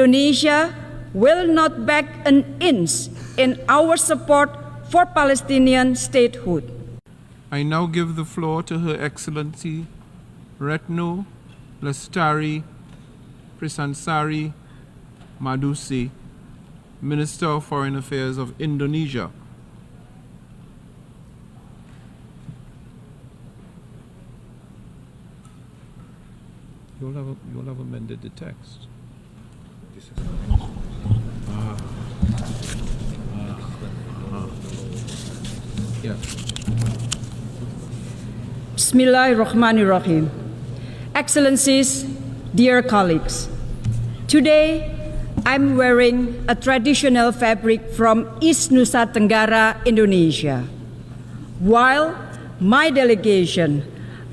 Indonesia will not back an inch in our support for Palestinian statehood. I now give the floor to Her Excellency Retno Lestari Prisansari Madusi, Minister of Foreign Affairs of Indonesia. You'll have amended the text. Yeah. Bismillahirrahmanirrahim. Excellencies, dear colleagues, today I'm wearing a traditional fabric from East Nusa Tenggara, Indonesia, while my delegation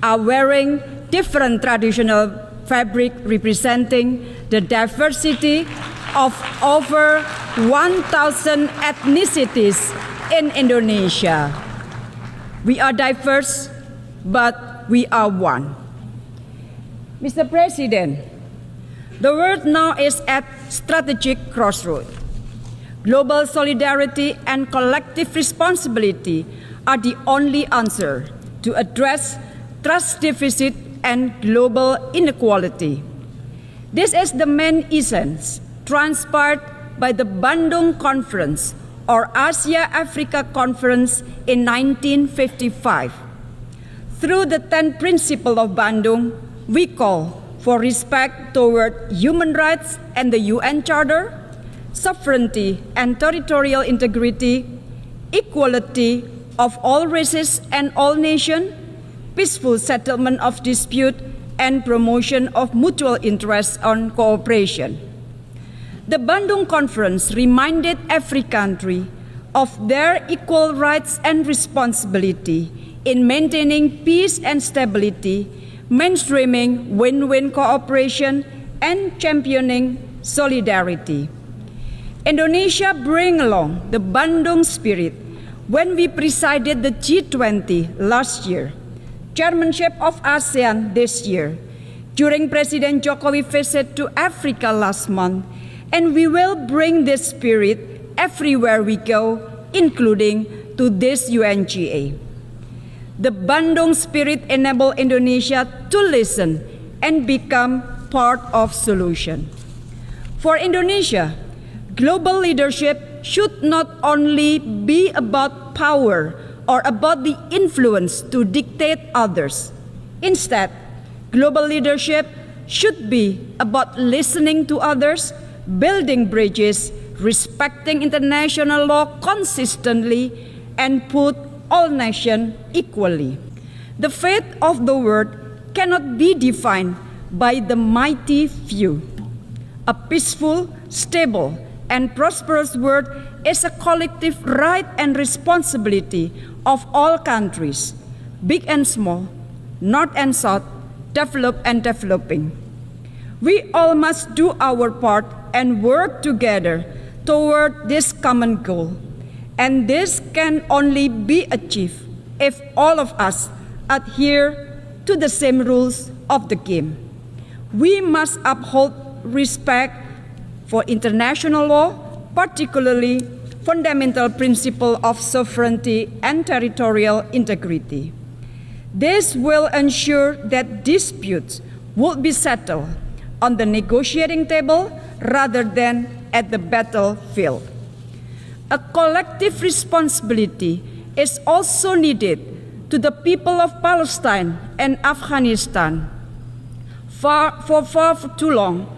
are wearing different traditional fabric representing the diversity of over 1,000 ethnicities in Indonesia. We are diverse, but we are one. Mr. President, the world now is at strategic crossroads. Global solidarity and collective responsibility are the only answer to address trust deficit and global inequality. This is the main essence transpired by the Bandung Conference or Asia-Africa Conference in 1955. Through the 10 principles of Bandung, we call for respect toward human rights and the UN Charter, sovereignty and territorial integrity, equality of all races and all nations, peaceful settlement of dispute, and promotion of mutual interest and cooperation. The Bandung Conference reminded every country of their equal rights and responsibility in maintaining peace and stability, mainstreaming win-win cooperation, and championing solidarity. Indonesia bring along the Bandung spirit when we presided the G20 last year, chairmanship of ASEAN this year, during President Jokowi visit to Africa last month, and we will bring this spirit everywhere we go, including to this UNGA. The Bandung spirit enables Indonesia to listen and become part of solution. For Indonesia, global leadership should not only be about power or about the influence to dictate others. Instead, global leadership should be about listening to others, building bridges, respecting international law consistently, and put all nations equally. The fate of the world cannot be defined by the mighty few. A peaceful, stable, and prosperous world is a collective right and responsibility of all countries, big and small, north and south, developed and developing. We all must do our part and work together toward this common goal. And this can only be achieved if all of us adhere to the same rules of the game. We must uphold respect for international law, particularly fundamental principle of sovereignty and territorial integrity. This will ensure that disputes will be settled on the negotiating table rather than at the battlefield. A collective responsibility is also needed to the people of Palestine and Afghanistan. For far too long,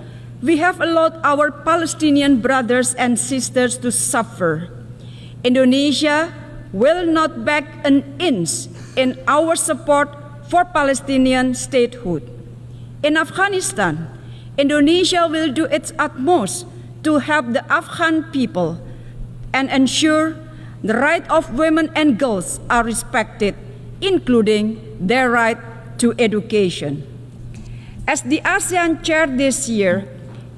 we have allowed our Palestinian brothers and sisters to suffer. Indonesia will not back an inch in our support for Palestinian statehood. In Afghanistan, Indonesia will do its utmost to help the Afghan people and ensure the rights of women and girls are respected, including their right to education. As the ASEAN chair this year,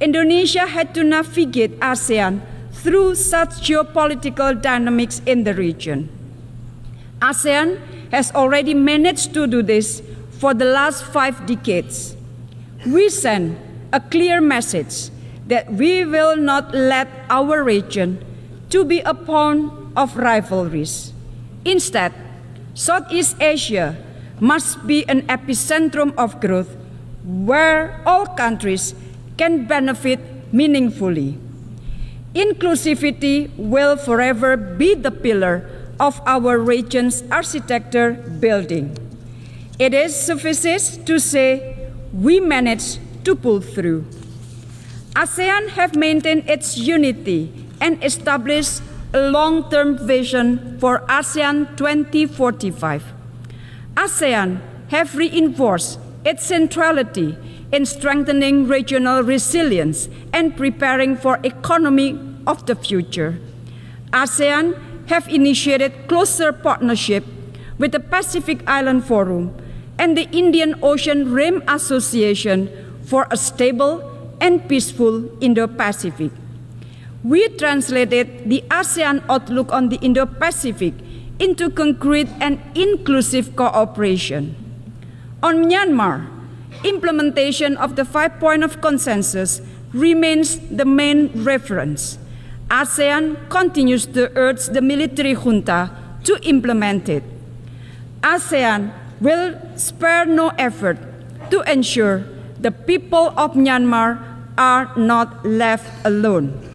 Indonesia had to navigate ASEAN through such geopolitical dynamics in the region. ASEAN has already managed to do this for the last 5 decades. We send a clear message that we will not let our region to be a pawn of rivalries. Instead, Southeast Asia must be an epicentrum of growth where all countries can benefit meaningfully. Inclusivity will forever be the pillar of our region's architecture building. It is sufficient to say we managed to pull through. ASEAN have maintained its unity and established a long-term vision for ASEAN 2045. ASEAN have reinforced its centrality in strengthening regional resilience and preparing for economy of the future. ASEAN have initiated closer partnership with the Pacific Island Forum and the Indian Ocean Rim Association for a stable and peaceful Indo-Pacific. We translated the ASEAN outlook on the Indo-Pacific into concrete and inclusive cooperation. On Myanmar, implementation of the 5 points of consensus remains the main reference. ASEAN continues to urge the military junta to implement it. ASEAN will spare no effort to ensure the people of Myanmar are not left alone.